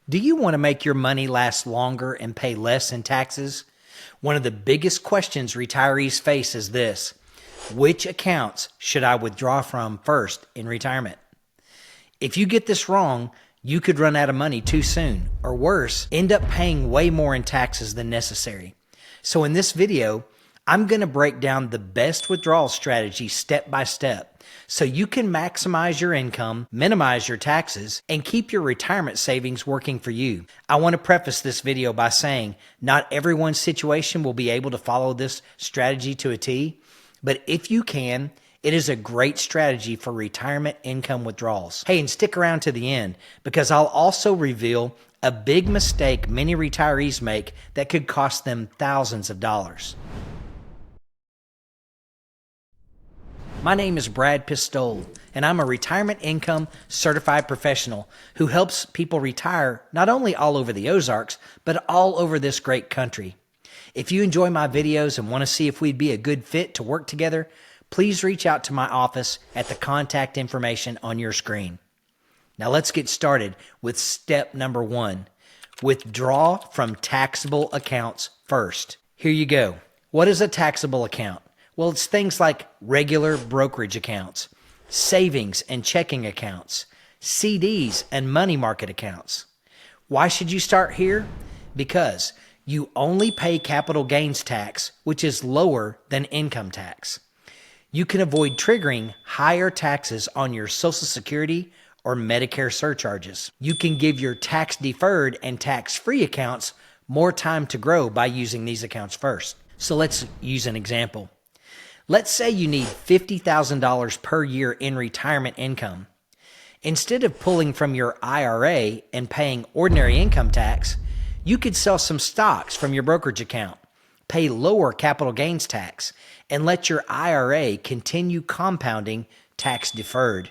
Do you want to make your money last longer and pay less in taxes? One of the biggest questions retirees face is this: which accounts should I withdraw from first in retirement? If you get this wrong, you could run out of money too soon, or worse, end up paying way more in taxes than necessary. So in this video, I'm going to break down the best withdrawal strategy step by step so you can maximize your income, minimize your taxes, and keep your retirement savings working for you. I want to preface this video by saying not everyone's situation will be able to follow this strategy to a T, but if you can, it is a great strategy for retirement income withdrawals. Hey, and stick around to the end because I'll also reveal a big mistake many retirees make that could cost them thousands of dollars. My name is Brad Pistole, and I'm a retirement income certified professional who helps people retire not only all over the Ozarks, but all over this great country. If you enjoy my videos and want to see if we'd be a good fit to work together, please reach out to my office at the contact information on your screen. Now let's get started with step number 1. Withdraw from taxable accounts first. Here you go. What is a taxable account? Well, it's things like regular brokerage accounts, savings and checking accounts, CDs and money market accounts. Why should you start here? Because you only pay capital gains tax, which is lower than income tax. You can avoid triggering higher taxes on your Social Security or Medicare surcharges. You can give your tax-deferred and tax-free accounts more time to grow by using these accounts first. So let's use an example. Let's say you need $50,000 per year in retirement income. Instead of pulling from your IRA and paying ordinary income tax, you could sell some stocks from your brokerage account, pay lower capital gains tax, and let your IRA continue compounding tax deferred.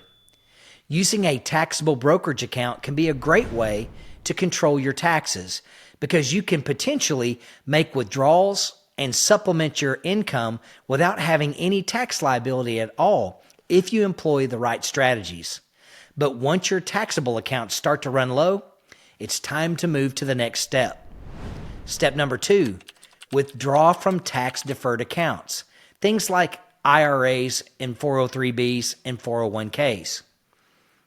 Using a taxable brokerage account can be a great way to control your taxes because you can potentially make withdrawals and supplement your income without having any tax liability at all if you employ the right strategies. But once your taxable accounts start to run low, it's time to move to the next step. Step number 2, withdraw from tax-deferred accounts, things like IRAs and 403Bs and 401Ks.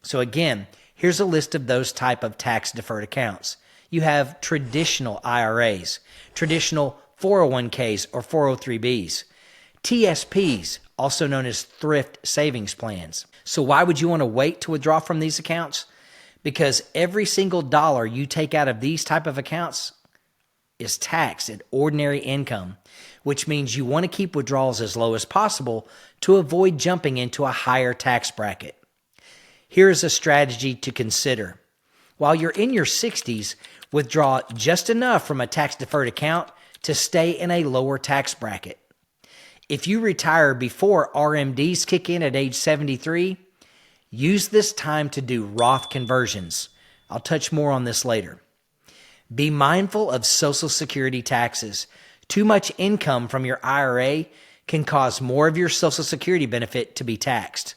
So again, here's a list of those type of tax-deferred accounts. You have traditional IRAs, traditional 401Ks or 403Bs, TSPs, also known as thrift savings plans. So why would you want to wait to withdraw from these accounts? Because every single dollar you take out of these type of accounts is taxed at ordinary income, which means you want to keep withdrawals as low as possible to avoid jumping into a higher tax bracket. Here is a strategy to consider. While you're in your 60s, withdraw just enough from a tax-deferred account to stay in a lower tax bracket. If you retire before RMDs kick in at age 73, use this time to do Roth conversions. I'll touch more on this later. Be mindful of Social Security taxes. Too much income from your IRA can cause more of your Social Security benefit to be taxed.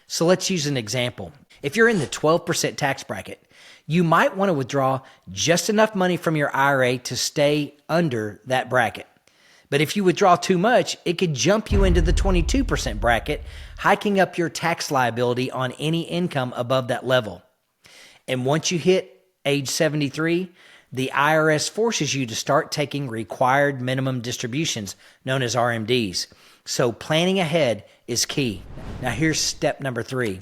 So let's use an example. If you're in the 12% tax bracket, you might want to withdraw just enough money from your IRA to stay under that bracket. But if you withdraw too much, it could jump you into the 22% bracket, hiking up your tax liability on any income above that level. And once you hit age 73, the IRS forces you to start taking required minimum distributions, known as RMDs. So planning ahead is key. Now here's step number 3.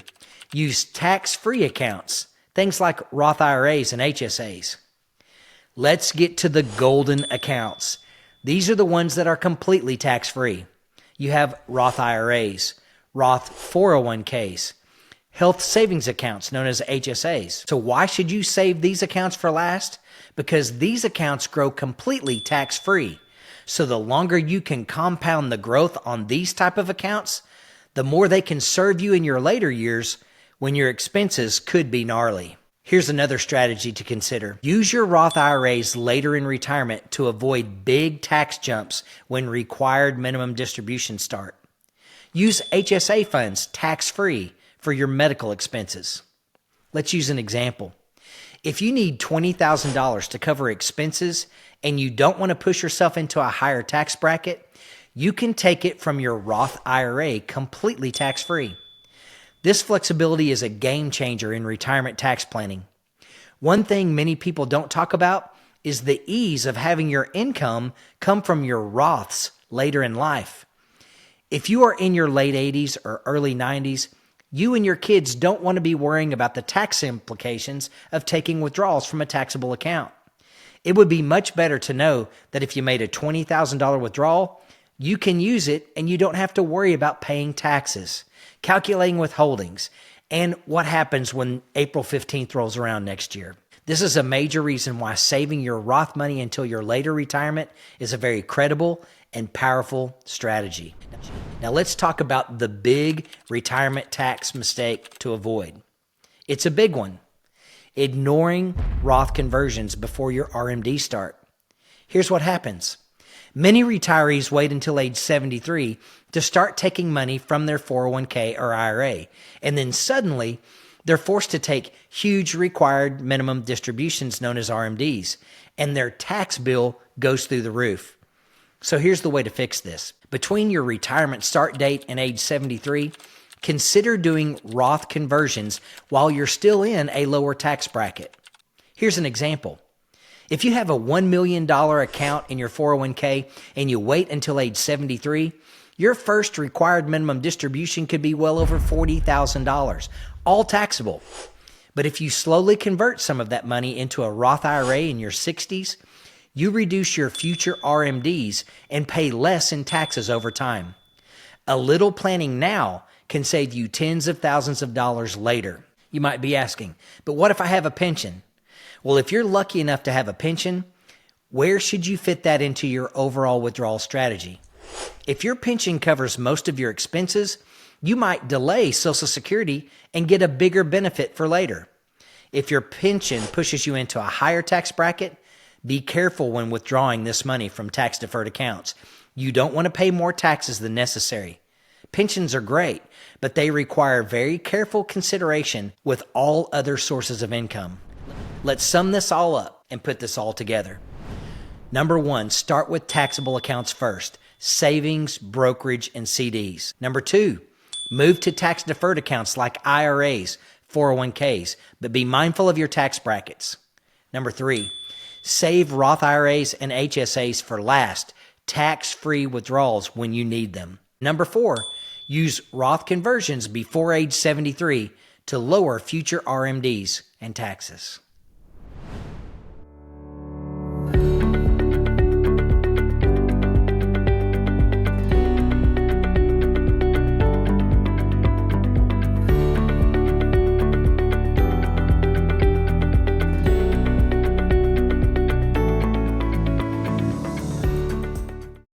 Use tax-free accounts, things like Roth IRAs and HSAs. Let's get to the golden accounts. These are the ones that are completely tax-free. You have Roth IRAs, Roth 401Ks, health savings accounts known as HSAs. So why should you save these accounts for last? Because these accounts grow completely tax-free. So the longer you can compound the growth on these type of accounts, the more they can serve you in your later years when your expenses could be gnarly. Here's another strategy to consider. Use your Roth IRAs later in retirement to avoid big tax jumps when required minimum distributions start. Use HSA funds tax-free for your medical expenses. Let's use an example. If you need $20,000 to cover expenses and you don't want to push yourself into a higher tax bracket, you can take it from your Roth IRA completely tax-free. This flexibility is a game changer in retirement tax planning. One thing many people don't talk about is the ease of having your income come from your Roths later in life. If you are in your late 80s or early 90s, you and your kids don't want to be worrying about the tax implications of taking withdrawals from a taxable account. It would be much better to know that if you made a $20,000 withdrawal, you can use it and you don't have to worry about paying taxes, calculating withholdings, and what happens when April 15th rolls around next year. This is a major reason why saving your Roth money until your later retirement is a very credible and powerful strategy. Now let's talk about the big retirement tax mistake to avoid. It's a big one. Ignoring Roth conversions before your RMDs start. Here's what happens. Many retirees wait until age 73 to start taking money from their 401k or IRA, and then suddenly they're forced to take huge required minimum distributions known as RMDs, and their tax bill goes through the roof. So here's the way to fix this. Between your retirement start date and age 73, consider doing Roth conversions while you're still in a lower tax bracket. Here's an example. If you have a $1 million account in your 401k and you wait until age 73, your first required minimum distribution could be well over $40,000, all taxable. But if you slowly convert some of that money into a Roth IRA in your 60s, you reduce your future RMDs and pay less in taxes over time. A little planning now can save you tens of thousands of dollars later. You might be asking, but what if I have a pension? Well, if you're lucky enough to have a pension, where should you fit that into your overall withdrawal strategy? If your pension covers most of your expenses, you might delay Social Security and get a bigger benefit for later. If your pension pushes you into a higher tax bracket, be careful when withdrawing this money from tax-deferred accounts. You don't want to pay more taxes than necessary. Pensions are great, but they require very careful consideration with all other sources of income. Let's sum this all up and put this all together. Number one, start with taxable accounts first: savings, brokerage, and CDs. Number two, move to tax-deferred accounts like IRAs, 401ks, but be mindful of your tax brackets. Number three, save Roth IRAs and HSAs for last, tax-free withdrawals when you need them. Number four, use Roth conversions before age 73 to lower future RMDs and taxes.